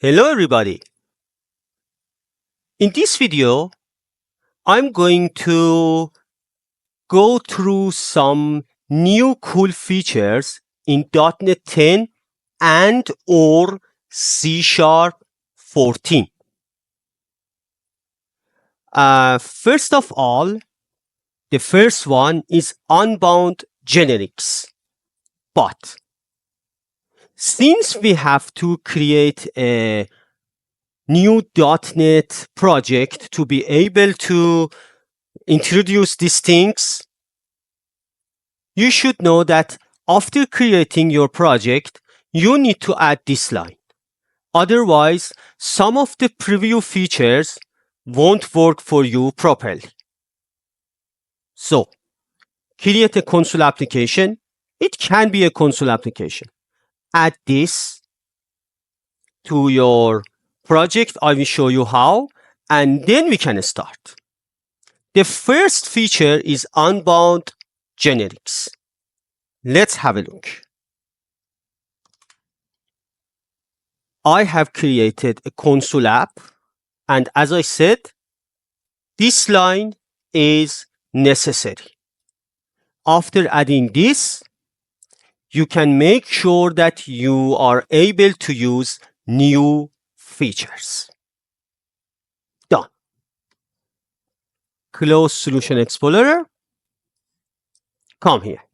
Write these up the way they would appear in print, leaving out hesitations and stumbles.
Hello everybody. In this video, I'm going to go through some new cool features in .NET 10 and or C# 14. First of all, the first one is Unbound generics. But since we have to create a new .NET project to be able to introduce these things, you should know that after creating your project, you need to add this line. Otherwise, some of the preview features won't work for you properly. So, create a console application. It can be a console application. Add this to your project. I will show you how, and then we can start. The first feature is Unbound generics. Let's have a look. I have created a console app, and as I said, this line is necessary. After adding this, you can make sure that you are able to use new features. Done. Close Solution Explorer. Come here.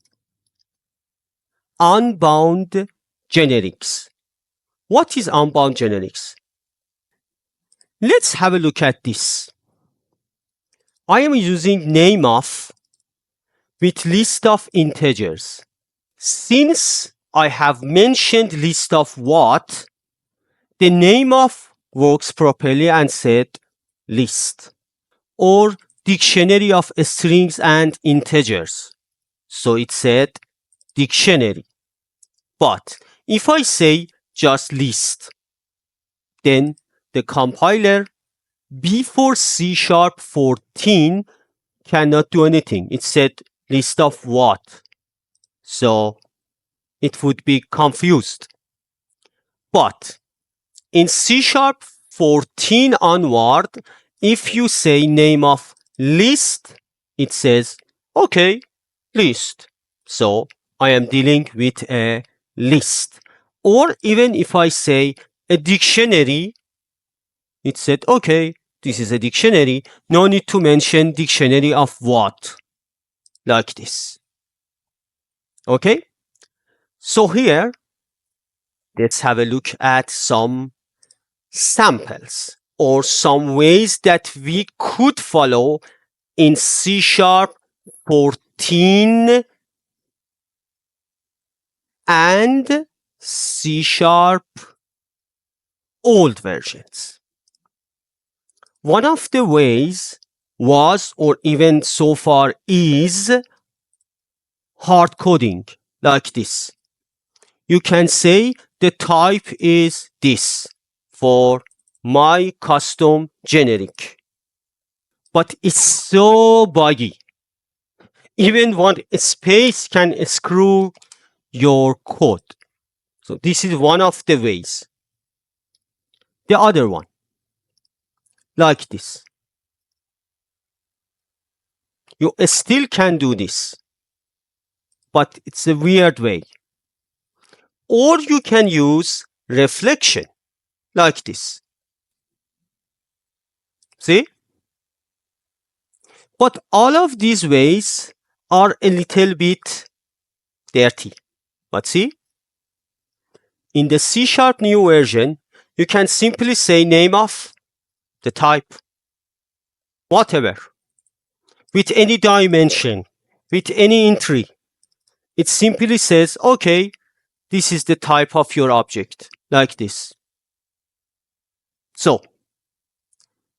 Unbound generics. What is Unbound generics? Let's have a look at this. I am using name of with list of integers. Since I have mentioned list of what, the name of works properly and said list, or dictionary of strings and integers. So it said dictionary. But if I say just list, then the compiler before C# 14 cannot do anything. It said list of what? So it would be confused. But in C# 14 onward, if you say name of list, it says, okay, list. So I am dealing with a list. Or even if I say a dictionary, it said, okay, this is a dictionary. No need to mention dictionary of what, like this. Okay? So here, let's have a look at some samples or some ways that we could follow in C# 14 and C# old versions. One of the ways was, or even so far is, hard coding, like this. You can say the type is this for my custom generic. But it's so buggy. Even one space can screw your code. So this is one of the ways. The other one, like this. You still can do this, but it's a weird way. Or you can use reflection, like this. See? But all of these ways are a little bit dirty. But see? In the C# new version, you can simply say name of the type, whatever, with any dimension, with any entry. It simply says, okay, this is the type of your object, like this. So,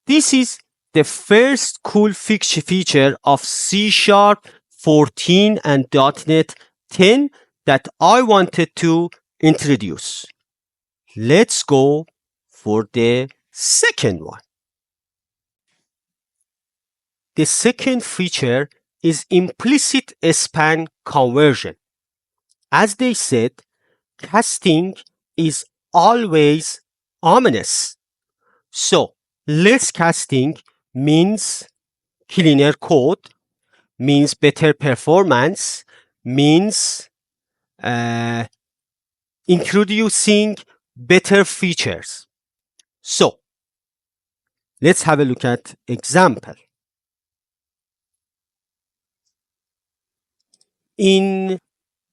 this is the first cool feature of C# 14 and .NET 10 that I wanted to introduce. Let's go for the second one. The second feature is implicit span conversion. As they said, casting is always ominous. So less casting means cleaner code, means better performance, means introducing better features. So let's have a look at example. In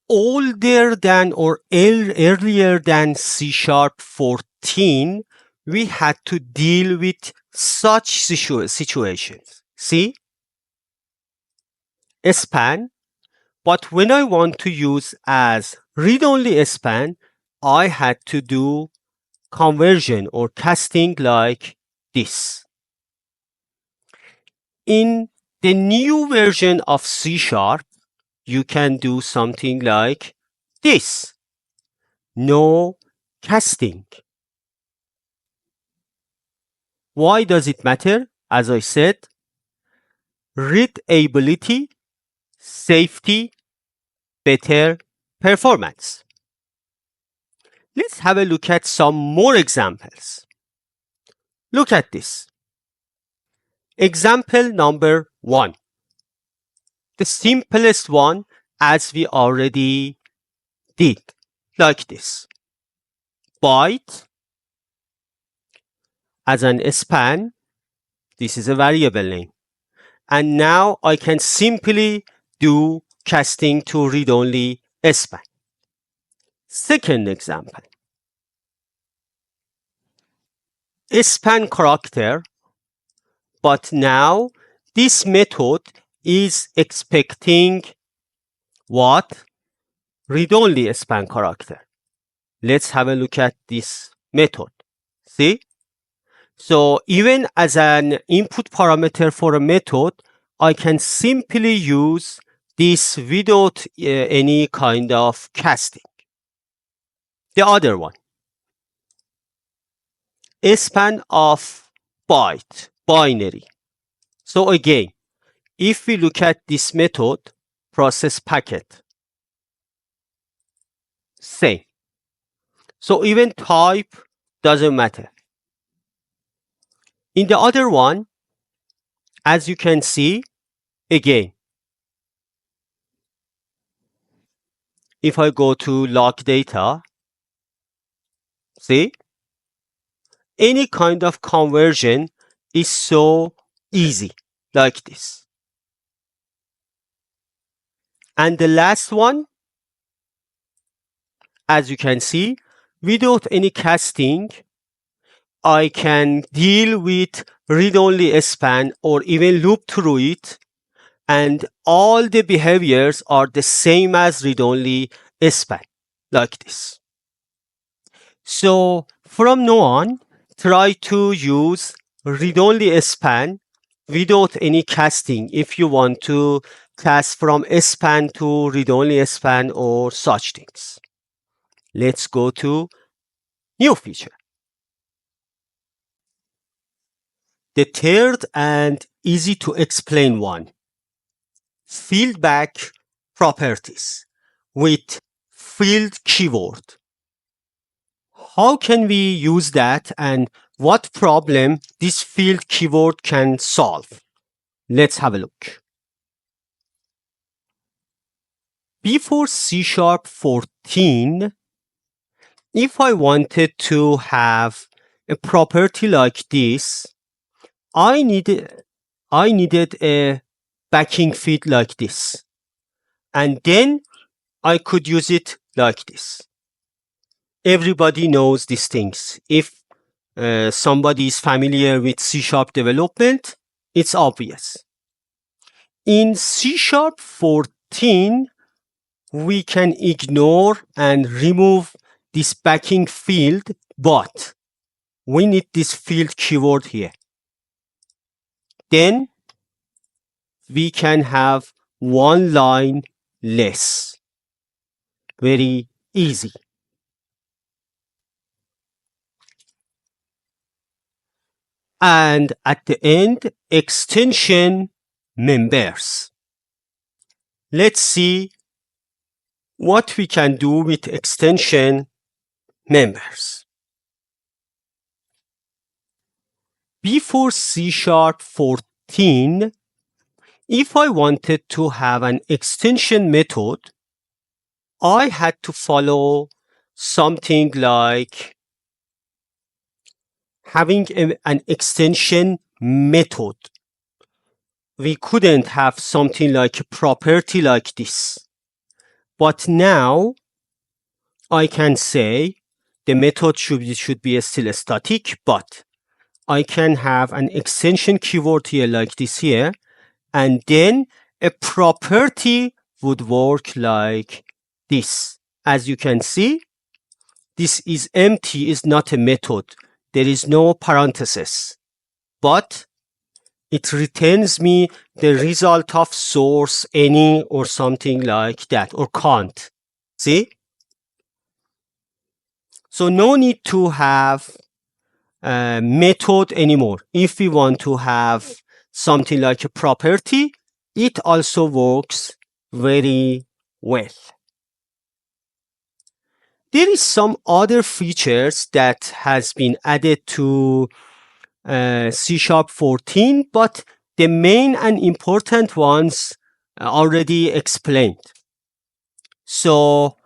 older than or earlier than C# 14, we had to deal with such situations. See? Span. But when I want to use as read-only span, I had to do conversion or casting like this. In the new version of C#, you can do something like this. No casting. Why does it matter? As I said, readability, safety, better performance. Let's have a look at some more examples. Look at this. Example number 1. The simplest one, as we already did, like this. Byte as an span, this is a variable name. And now I can simply do casting to read-only span. Second example. Span character, but now this method is expecting what? Read-only span character. Let's have a look at this method. See? So even as an input parameter for a method, I can simply use this without any kind of casting. The other one. Span of byte, binary. So again, if we look at this method, process packet, same. So even type doesn't matter. In the other one, as you can see, again, if I go to log data, see, any kind of conversion is so easy, like this. And the last one, as you can see, without any casting, I can deal with read-only span or even loop through it, and all the behaviors are the same as read-only span, like this. So from now on, try to use read-only span without any casting if you want to cast from span to read-only span or such things. Let's go to new feature. The third and easy to explain one, fieldback properties with field keyword. How can we use that and what problem this field keyword can solve? Let's have a look. Before C# 14, if I wanted to have a property like this, I needed a backing field like this. And then I could use it like this. Everybody knows these things. If somebody is familiar with C# development, it's obvious. In C# 14, we can ignore and remove this backing field, but we need this field keyword here. Then we can have one line less. Very easy. And at the end, extension members. Let's see what we can do with extension members. Before C# 14, if I wanted to have an extension method, I had to follow something like having an extension method. We couldn't have something like a property like this. But now I can say the method should be still static, but I can have an extension keyword here like this here, and then a property would work like this. As you can see, this is empty, is not a method. There is no parenthesis, but it returns me the result of source any or something like that, or can't. See? So no need to have a method anymore. If we want to have something like a property, it also works very well. There is some other features that has been added to C# 14, but the main and important ones already explained. So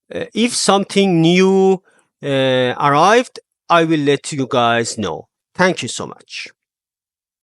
if something new arrived, I will let you guys know. Thank you so much.